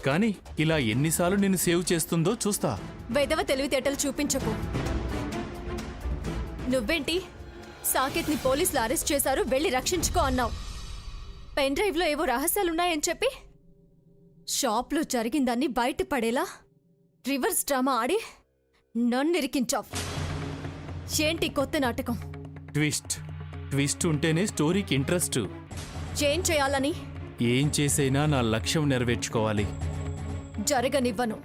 కానీ ఇలా ఎన్నిసార్లు నిన్ను సేవ్ చేస్తుందో చూస్తా. వెధవ తెలివితేటలు చూపించకు. నువ్వేంటి సాకేత్ని పోలీసులు అరెస్ట్ చేశారు, వెళ్ళి రక్షించుకో అన్నావు. పెన్ డ్రైవ్లో ఏవో రహస్యాలున్నాయని చెప్పి షాప్లో జరిగిందాన్ని బయటపడేలా రివర్స్ డ్రామా ఆడి నన్నిరికించావు. ఏంటి కొత్త నాటకం? ట్విస్ట్ ఉంటేనే స్టోరీకి ఇంట్రెస్ట్. ఏం చేయాలని? ఏం చేసైనా నా లక్ష్యం నెరవేర్చుకోవాలి. జరగనివ్వను.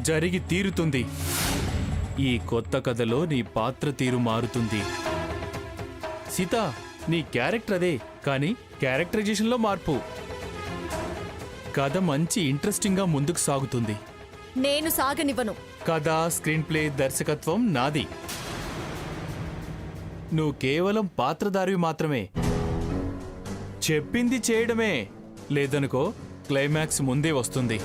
జరిగి తీరుతుంది. ఈ కొత్త కథలో నీ పాత్ర తీరు మారుతుంది. సీత, నీ క్యారెక్టర్ అదే, కానీ క్యారెక్టరైజేషన్లో మార్పు. కథ మంచి ఇంట్రెస్టింగ్గా ముందుకు సాగుతుంది. నేను సాగనివ్వను. కథ, స్క్రీన్ ప్లే, దర్శకత్వం నాది. నువ్వు కేవలం పాత్రధారివి మాత్రమే. చెప్పింది చేయడమే. లేదనుకో క్లైమాక్స్ ముందే వస్తుంది.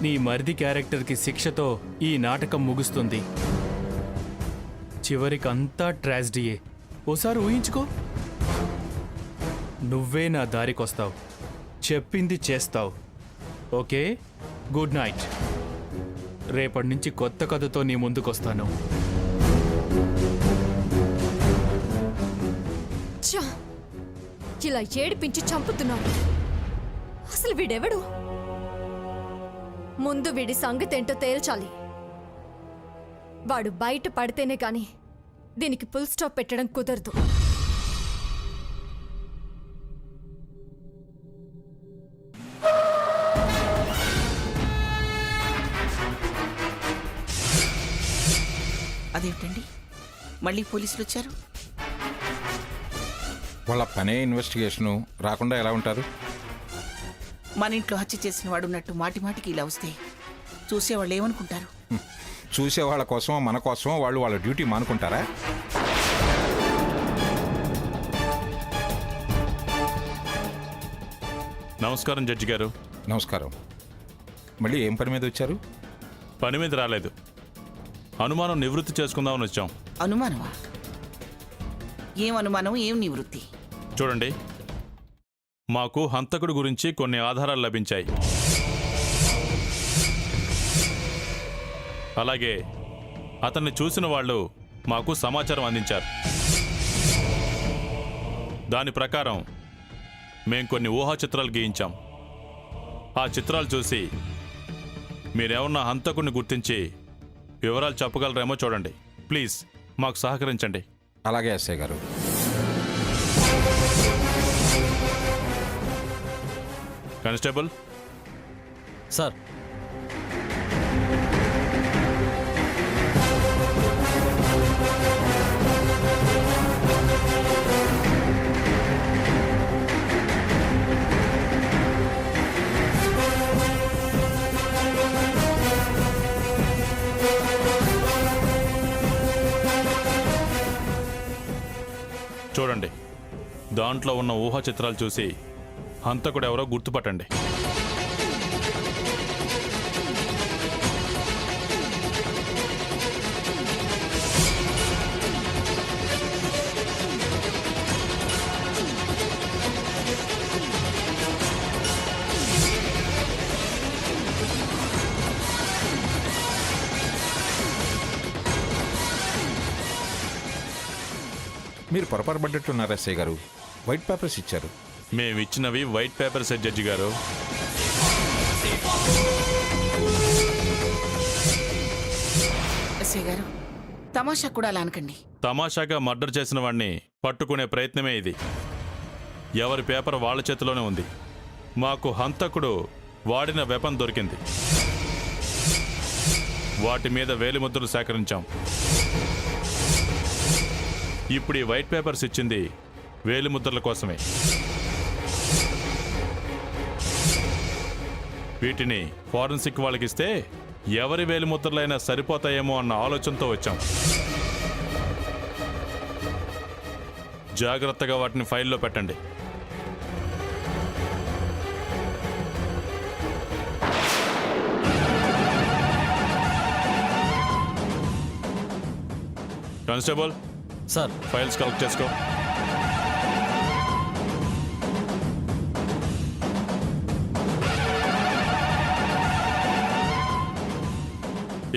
నీ మరిది క్యారెక్టర్కి శిక్షతో ఈ నాటకం ముగుస్తుంది. చివరికంతా ట్రాజడీయే. ఓసారి ఊహించుకో. నువ్వే నా దారికొస్తావు, చెప్పింది చేస్తావు. Okay, good night. రేపటి నుంచి కొత్త కథతో నీ ముందుకొస్తాను. ఇలా ఏడిపించి చంపుతున్నాడు. అసలు వీడెవడు? ముందు వీడి సంగతేంటో తేల్చాలి. వాడు బయట పడితేనే గాని దీనికి ఫుల్ స్టాప్ పెట్టడం కుదరదు. అదేంటండి, మళ్ళీ పోలీసులు వచ్చారు? వాళ్ళ పనే ఇన్వెస్టిగేషను. రాకుండా ఎలా ఉంటారు? మన ఇంట్లో హత్య చేసిన వాడు ఉన్నట్టు మాటి మాటికి ఇలా వస్తే చూసేవాళ్ళు ఏమనుకుంటారు? చూసే వాళ్ళ కోసమో మన కోసమో వాళ్ళు వాళ్ళ డ్యూటీ మానుకుంటారా? నమస్కారం జడ్జి గారు. నమస్కారం. మళ్ళీ ఏం పని మీద వచ్చారు? పని మీద రాలేదు, అనుమానం నివృత్తి చేసుకుందామని వచ్చాం. అనుమానమా? ఏం అనుమానం, ఏం నివృత్తి? చూడండి, మాకు హంతకుడి గురించి కొన్ని ఆధారాలు లభించాయి. అలాగే అతన్ని చూసిన వాళ్ళు మాకు సమాచారం అందించారు. దాని ప్రకారం మేం కొన్ని ఊహా చిత్రాలు గీయించాం. ఆ చిత్రాలు చూసి మీరేమన్నా హంతకుడిని గుర్తించి వివరాలు చెప్పగలరేమో చూడండి. ప్లీజ్ మాకు సహకరించండి. అలాగే ఎస్ఐ గారు. Constable sir. చూడండి, దాంట్లో ఉన్న ఊహా చిత్రాలు చూసి హంతకుడు ఎవరో గుర్తుపట్టండి. మీరు పొరపాటు పడ్డట్టున్నారు ఎస్ఐ గారు. వైట్ పేపర్స్ ఇచ్చారు. మేమిచ్చినవి వైట్ పేపర్స్ జడ్జి గారు. ఎస్ఐ గారు, తమాషా కూడా అలా అనకండి. తమాషాగా మర్డర్ చేసిన వాడిని పట్టుకునే ప్రయత్నమే ఇది. ఎవరి పేపర్ వాళ్ళ చేతిలోనే ఉంది. మాకు హంతకుడు వాడిన వెపన్ దొరికింది. వాటి మీద వేలిముద్రలు సేకరించాం. ఇప్పుడు ఈ వైట్ పేపర్స్ ఇచ్చింది వేలిముద్రల కోసమే. వీటిని ఫారెన్సిక్ వాళ్ళకిస్తే ఎవరి వేలిముద్రలైనా సరిపోతాయేమో అన్న ఆలోచనతో వచ్చాం. జాగ్రత్తగా వాటిని ఫైల్లో పెట్టండి. Constable sir. ఫైల్స్ కలెక్ట్ చేసుకో.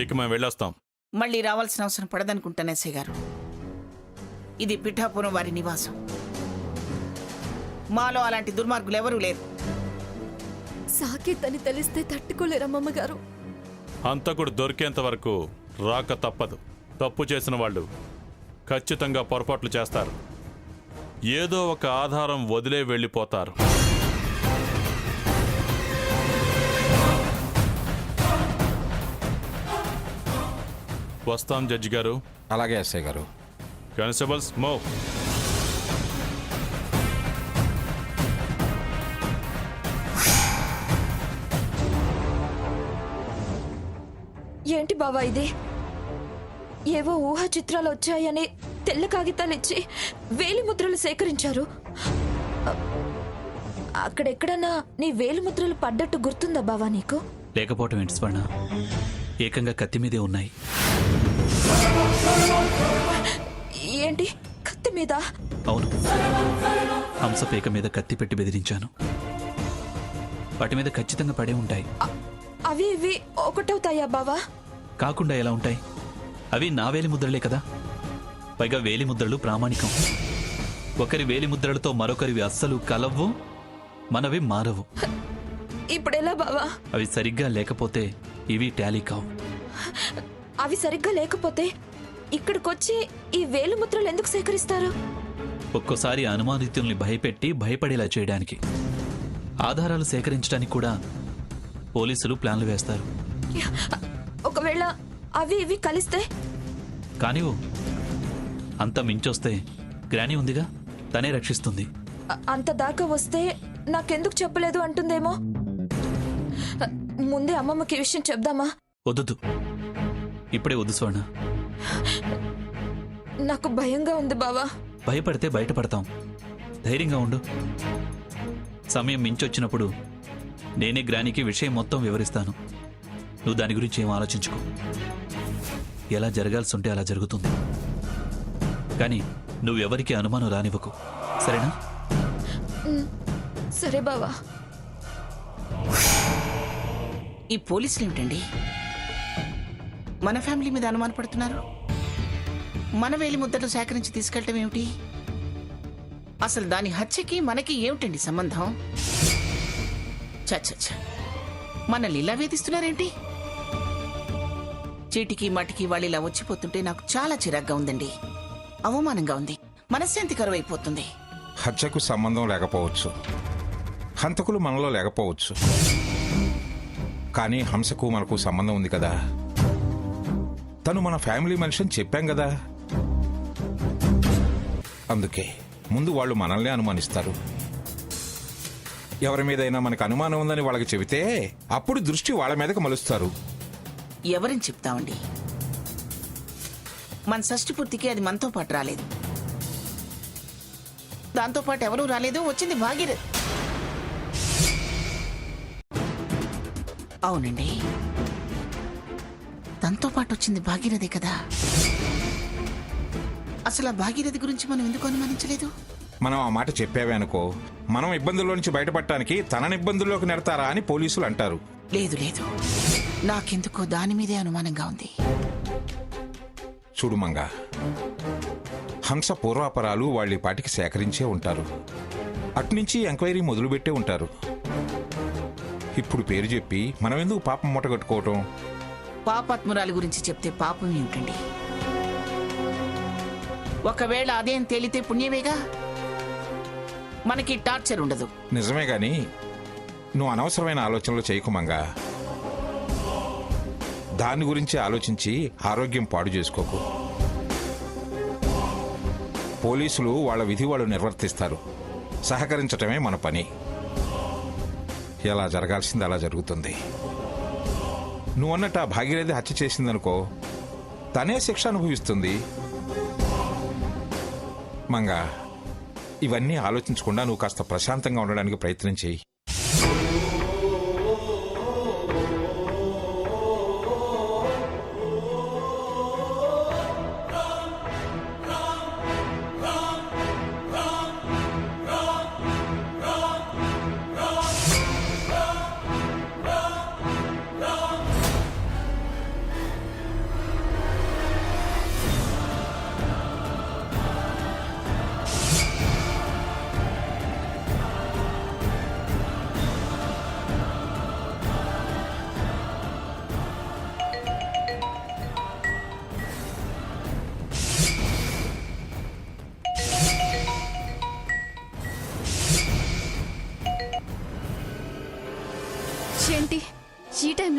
ఇక మేము వెళ్ళొస్తాం. మళ్ళీ రావాల్సిన అవసరం పడదనుకుంటాను ఎస్ఐ గారు. ఇది పిఠాపురం వారి నివాసం. మాలో అలాంటి దుర్మార్గులు ఎవరూ లేరు. సాకేత్ అని తెలిస్తే తట్టుకోలేరు అమ్మమ్మగారు. హంతకుడు దొరికేంత వరకు రాక తప్పదు. తప్పు చేసిన వాళ్ళు ఖచ్చితంగా పొరపాట్లు చేస్తారు. ఏదో ఒక ఆధారం వదిలే వెళ్ళిపోతారు. వస్తాం జడ్జి గారు. అలాగే ఎస్ఐ గారు. Constables move. ఏంటి బావా ఇది? ఏవో ఊహా చిత్రాలు వచ్చాయని తెల్ల కాగితాలు ఇచ్చి వేలి ముద్రలు సేకరించారు. అక్కడెక్కడన్నా నీ వేలి ముద్రలు పడ్డట్టు గుర్తుందా బావా నీకు? లేకపోవటం ఏంటి స్వర్ణ? ఏకంగా కత్తి మీదే ఉన్నాయి. ఏంటి కత్తి మీద? అవును, హంసపేక మీద కత్తి పెట్టి బెదిరించాను. వాటి మీద ఖచ్చితంగా పడే ఉంటాయి. అవి ఇవి ఒకటవుతాయా బావా? కాకుండా ఎలా ఉంటాయి? అవి నా వేలి ముద్రలే కదా. పైగా వేలి ముద్రలు ప్రామాణికం. ఒకరి వేలి ముద్రలతో మరొకరివి అస్సలు కలవ్వు, మనవి మారవు. ఇప్పుడెలా బావా? అవి సరిగ్గా లేకపోతే ఇవి టాలీ కావు. అవి సరిగ్గా లేకపోతే ఇక్కడికొచ్చి ఈ వేలు ముద్రలు ఎందుకు సేకరిస్తారు? ఒక్కోసారి అనుమానితుల్ని భయపెట్టి భయపడేలా చేయడానికి, ఆధారాలు సేకరించడానికి కూడా పోలీసులు ప్లాన్లు వేస్తారు. ఒకవేళ అవి ఇవి కలిస్తే? కానివ్వు, అంత మించొస్తే గ్రానీ ఉందిగా, తనే రక్షిస్తుంది. అంత దాకా వస్తే నాకెందుకు చెప్పలేదు అంటుందేమో. ముందే అమ్మమ్మకి ఈ విషయం చెప్దామా? వద్దు, ఇప్పుడే వద్దు స్వర్ణ. నాకు భయంగా ఉంది బావా. భయపడితే బయటపడతాం. ధైర్యంగా ఉండు. సమయం మించొచ్చినప్పుడు నేనే గ్రానీకి విషయం మొత్తం వివరిస్తాను. నువ్వు దాని గురించి ఏం ఆలోచించుకో. ఎలా జరగాల్సి ఉంటే అలా జరుగుతుంది. కానీ నువ్వెవరికి అనుమానం రానివ్వకు, సరేనా? సరే బావా. ఈ పోలీసులు ఏమిటండి మన ఫ్యామిలీ మీద అనుమానపడుతున్నారు? మన వేలి ముద్దలు సేకరించి తీసుకెళ్ళటం ఏమిటి? అసలు దాని హత్యకి మనకి ఏమిటండి సంబంధం? చచ్చ, మనల్ని ఇలా వేధిస్తున్నారేంటి? చీటికి మటికి వాళ్ళు ఇలా వచ్చిపోతుంటే నాకు చాలా చిరాగ్గా ఉందండి. అవమానంగా ఉంది. మనశ్శాంతి కరువైపోతుంది. హత్యకు సంబంధం లేకపోవచ్చు, హంతకులు మనలో లేకపోవచ్చు, కానీ హంసకు మనకు సంబంధం ఉంది కదా. తను మన ఫ్యామిలీ మనిషి అని చెప్పాం కదా. అందుకే ముందు వాళ్ళు మనల్ని అనుమానిస్తారు. ఎవరి మీదైనా మనకు అనుమానం ఉందని వాళ్ళకి చెబితే అప్పుడు దృష్టి వాళ్ళ మీదకి మలుస్తారు. ఎవరని చెప్తామండి? మన షష్ఠి పూర్తికి అది మనతో పాటు రాలేదు. దాంతోపాటు ఎవరూ రాలేదు. వచ్చింది భాగీరథి. అవునండి, తనతో పాటు వచ్చింది భాగీరథి కదా. అసలు ఆ భాగీరథి గురించి మనం ఎందుకు అనుమానించలేదు? మనం ఆ మాట చెప్పావే అనుకో, మనం ఇబ్బందుల్లో నుంచి బయటపడటానికి తనని ఇబ్బందుల్లోకి నెడతారా అని పోలీసులు అంటారు. లేదు లేదు, నాకెందుకో దాని మీదే అనుమానంగా ఉంది. చూడు మంగా, హంస పూర్వాపరాలు వాళ్ళ పాటికి సేకరించే ఉంటారు. అట్నుంచి ఎంక్వైరీ మొదలుపెట్టే ఉంటారు. ఇప్పుడు పేరు చెప్పి మనం ఎందుకు పాపం మూటగట్టుకోవటం? పాపాత్మురాలి గురించి చెప్తే పాపం ఏమిటండి? ఒకవేళ అదేం తేలితే పుణ్యమేగా. మనకి టార్చర్ ఉండదు. నిజమే గాని నువ్వు అనవసరమైన ఆలోచనలు చేయకు మంగా. దాని గురించి ఆలోచించి ఆరోగ్యం పాడు చేసుకోకు. పోలీసులు వాళ్ళ విధి వాళ్ళు నిర్వర్తిస్తారు. సహకరించటమే మన పని. ఎలా జరగాల్సింది అలా జరుగుతుంది. నువ్వు అన్నట్టు ఆ భాగీరథి హత్య చేసిందనుకో, తనే శిక్ష అనుభవిస్తుంది. మంగా, ఇవన్నీ ఆలోచించకుండా నువ్వు కాస్త ప్రశాంతంగా ఉండడానికి ప్రయత్నం చేయి.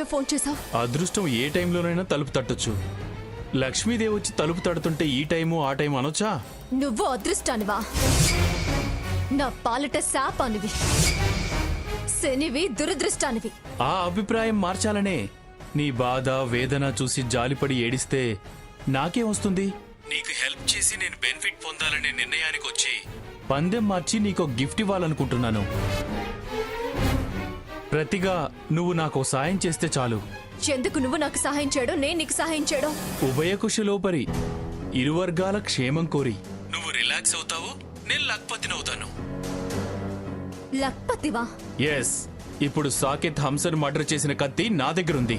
టైంలో ఫోన్ చేశావు? అదృష్టం ఏ టైంలోనైనా తలుపు తట్టొచ్చు. లక్ష్మీదేవి వచ్చి తలుపు తడుతుంటే ఈ టైము ఆ టైం అనొచ్చా? నువ్వు అదృష్టానివా? నా పాలిట శాపానివి, శనివి, దురదృష్టానివి. ఆ అభిప్రాయం మార్చాలనే నీ బాధ వేదన చూసి జాలిపడి ఏడిస్తే నాకేం వస్తుంది? నీకు హెల్ప్ చేసి నేను బెనిఫిట్ పొందాలనే నిర్ణయానికి వచ్చి పందెం మార్చి నీకు గిఫ్ట్ ఇవ్వాలనుకుంటున్నాను. ప్రతిగా నువ్వు నాకు సాయం చేస్తే చాలు. ఎందుకు నువ్వు నాకు సహాయం చేయడం, నేను నీకు సహాయం చేయడం? ఉభయకుశలోపరి ఇరు వర్గాల క్షేమం కోరి నువ్వు రిలాక్స్ అవుతావు, నేను లక్పతినవుతాను. లక్పతివా? ఎస్. ఇప్పుడు సాకేత్ హంసను మర్డర్ చేసిన కత్తి నా దగ్గరుంది.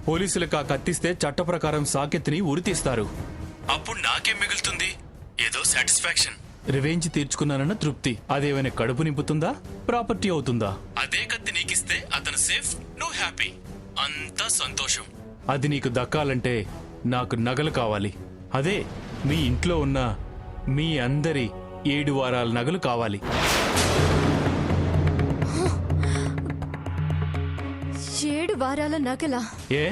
పోలీసులకు ఆ కత్తిస్తే చట్ట ప్రకారం సాకేత్ని ఉరితీస్తారు. అప్పుడు నాకేం మిగులుతుంది? ఏదో సాటిస్ఫాక్షన్, రివెంజ్ తీర్చుకున్నానన్న తృప్తి. అదేమైనా కడుపు నింపుతుందా, ప్రాపర్టీ అవుతుందా? అదే కత్తి నీకిస్తే అతను సేఫ్, నువ్వు హ్యాపీ, అంతా సంతోషం. అది నీకు దక్కాలంటే నాకు నగలు కావాలి. అదే మీ ఇంట్లో ఉన్న మీ అందరి 7 వారాల నగలు కావాలి. 7 వారాల నగలా? ఏ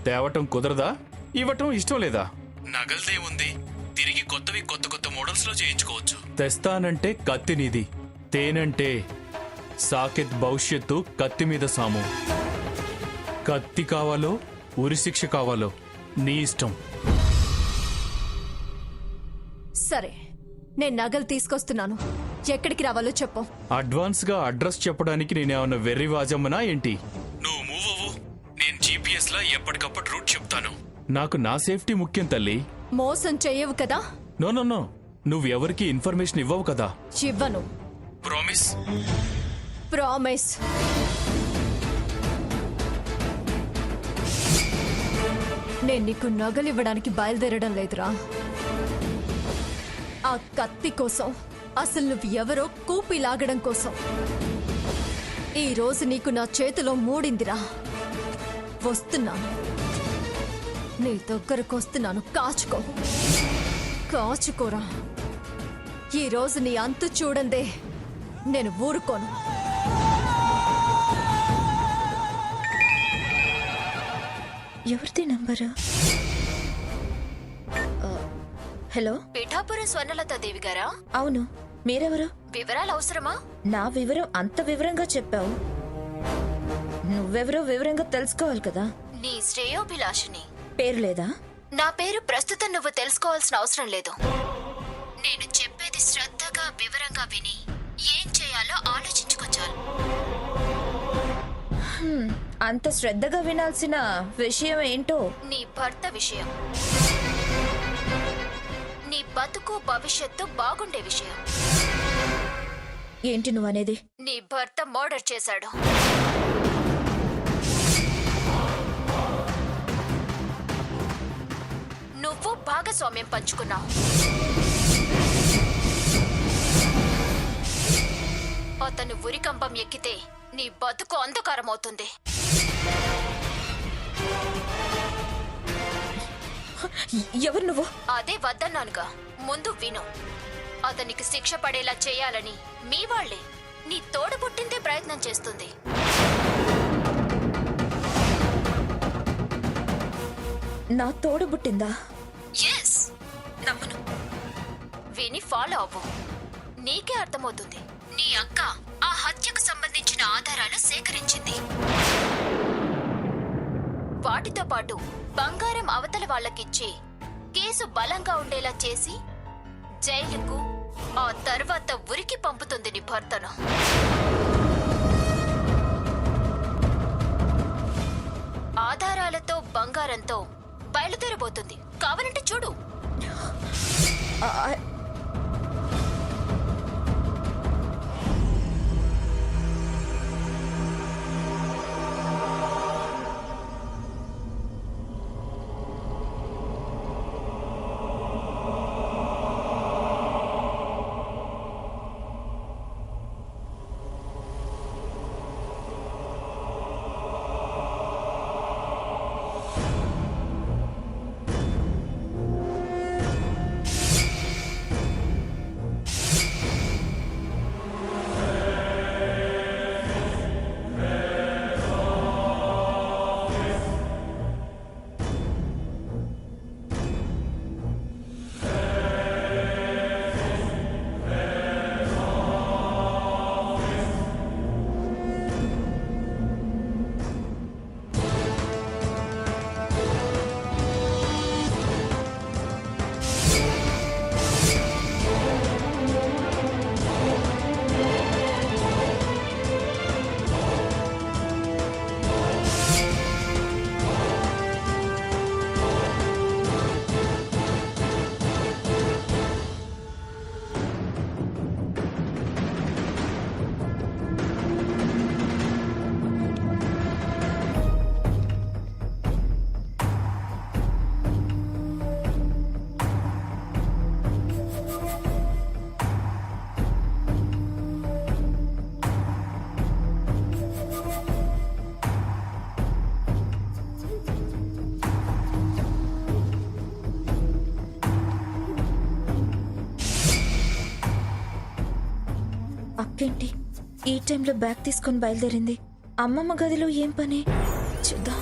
తేవటం కుదరదా? ఇవ్వటం ఇష్టం లేదా? నగలదే ఉంది, తిరిగి కొత్తవి కొత్త కొత్త మోడల్స్ లో చేయించుకోవచ్చు. తెస్తానంటే కత్తి నీది, తేనంటే సాకేత్ భవిష్యత్తు కత్తి మీద సాము. కత్తి కావాలో ఉరిశిక్ష కావాలో నీ ఇష్టం. సరే, నేను నగలు తీసుకొస్తున్నాను. ఎక్కడికి రావాలో చెప్పు. అడ్వాన్స్ గా అడ్రస్ చెప్పడానికి నేనేమన్నా వెర్రి వాజమ్మనా ఏంటి? నువ్వు మూవ్ అవ్వు, నేను జీపీఎస్ లా ఎప్పటికప్పుడు రూట్ చెప్తాను. నాకు నా సేఫ్టీ ముఖ్యం తల్లి. మోసం చెయ్యవు కదా? నో నో నో, నువ్వెవరికి ఇన్ఫర్మేషన్ ఇవ్వవు కదా? ఇవ్వను. ప్రామిస్? ప్రామిస్. నేను నీకు నగలివ్వడానికి బయలుదేరడం లేదురా. ఆ కత్తి కోసం, అసలు నువ్వు ఎవరో కూపి లాగడం కోసం. ఈ రోజు నీకు నా చేతిలో మూడిందిరా. వస్తున్నాను, నీ దగ్గరకు వస్తున్నాను. కాచుకో, కాచుకోరా. ఈ రోజు నీ అంతు చూడందే నేను ఊరుకోను. ఎవరిది నంబరు? హలో, పిఠాపురం స్వర్ణలత దేవి గారా? అవును, మీరెవరు? వివరాలు అవసరమా? నా వివరం అంత వివరంగా చెప్పావు, నువ్వెవరో వివరంగా తెలుసుకోవాలి కదా. నీ శ్రేయోభిలాషిని. పేరు లేదా? నా పేరు ప్రస్తుతం నువ్వు తెలుసుకోవాల్సిన అవసరం లేదు. నేను చెప్పేది శ్రద్ధగా వివరంగా విని ఏం చేయాలో ఆలోచించుకోచాలు. అంత శ్రద్ధగా వినాల్సిన విషయం ఏంటో? నీ భర్త విషయం, నీ బతుకు భవిష్యత్తు బాగుండే విషయం. ఏంటి నువ్వనేది? నీ భర్త మర్డర్ చేశాడు. నువ్వు భాగస్వామ్యం పంచుకున్నావు. అతను ఉరికంపం ఎక్కితే నీ బతుకు అంధకారమవుతుంది. ఎవరు నువ్వు? అదే వద్దన్నానుగా. ముందు విను. అతనికి శిక్ష పడేలా చేయాలని మీ వాళ్లే, నీ తోడు పుట్టిందే ప్రయత్నం చేస్తుంది. నా తోడు పుట్టిందా? ఎస్, నమ్మను. విని ఫాలో అవ్వు, నీకే అర్థమవుతుంది. నీ అక్క ఆ హత్యకు సంబంధించిన ఆధారాలు సేకరించింది. వాటితో పాటు బంగారం అవతల వాళ్ళకిచ్చి కేసు బలంగా ఉండేలా చేసి జైలుకు, ఆ తర్వాత ఉరికి పంపుతుంది నీ భర్తను. ఆధారాలతో బంగారంతో బయలుదేరబోతుంది. కావాలంటే చూడు. అక్కేంటి ఈ టైంలో బ్యాగ్ తీసుకొని బయలుదేరింది? అమ్మమ్మ గదిలో ఏం పని? చూద్దాం.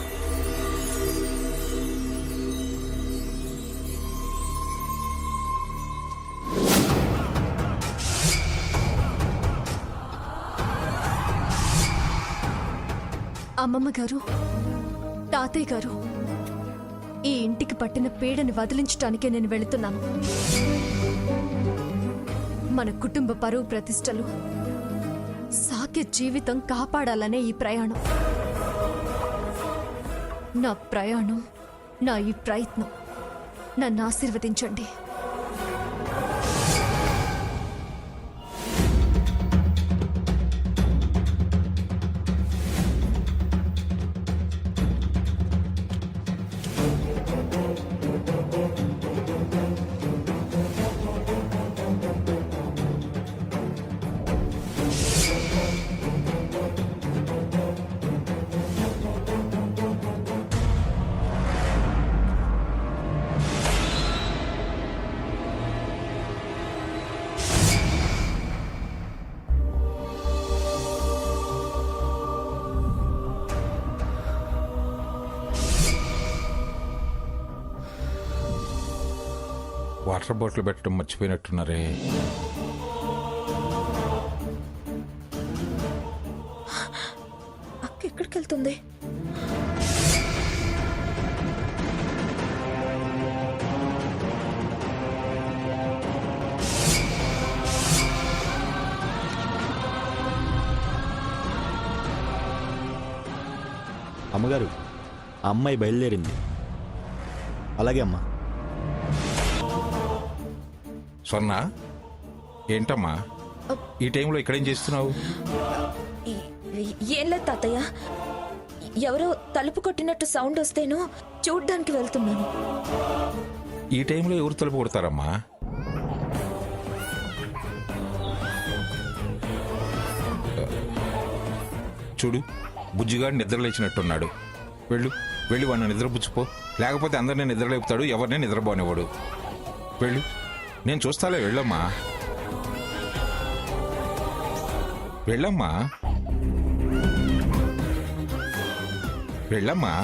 అమ్మమ్మ గారు, తాతయ్య గారు, ఈ ఇంటికి పట్టిన పీడని వదిలించటానికే నేను వెళుతున్నాను. మన కుటుంబ పరువు ప్రతిష్టలు, సాకేత్ జీవితం కాపాడాలనే ఈ ప్రయాణం. నా ప్రయాణం, నా ఈ ప్రయత్నం నన్ను ఆశీర్వదించండి. వాటర్ బాటిల్ పెట్టడం మర్చిపోయినట్టున్నారే. అక్క ఎక్కడికి వెళ్తుంది? అమ్మగారు, ఆ అమ్మాయి బయలుదేరింది. అలాగే అమ్మా. స్వర్ణ, ఏంటమ్మా ఈ టైంలో ఇక్కడేం చేస్తున్నావు? ఏం లేదు తాతయ్య, ఎవరో తలుపు కొట్టినట్టు సౌండ్ వస్తేను చూడ్డానికి వెళ్తున్నాను. ఈ టైంలో ఎవరు తలుపు కొడతారమ్మా? చూడు, బుజ్జిగాడు నిద్రలేచినట్టున్నాడు. వెళ్ళి వాడిని నిద్రపుచ్చుపో, లేకపోతే అందరినీ నిద్రలేపుతాడు, ఎవరిని నిద్రపోనివ్వడు. వెళ్ళు, నేను చూస్తాలే. వెళ్ళమ్మా, వెళ్ళమ్మా, వెళ్ళమ్మా,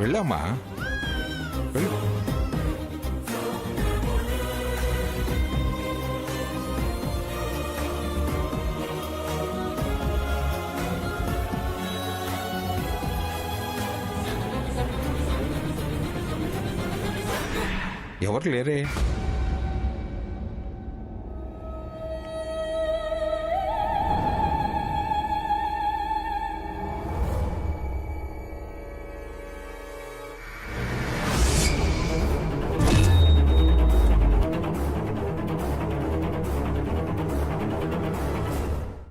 వెళ్ళమ్మా, వెళ్ళు. ఎవరు లేరే?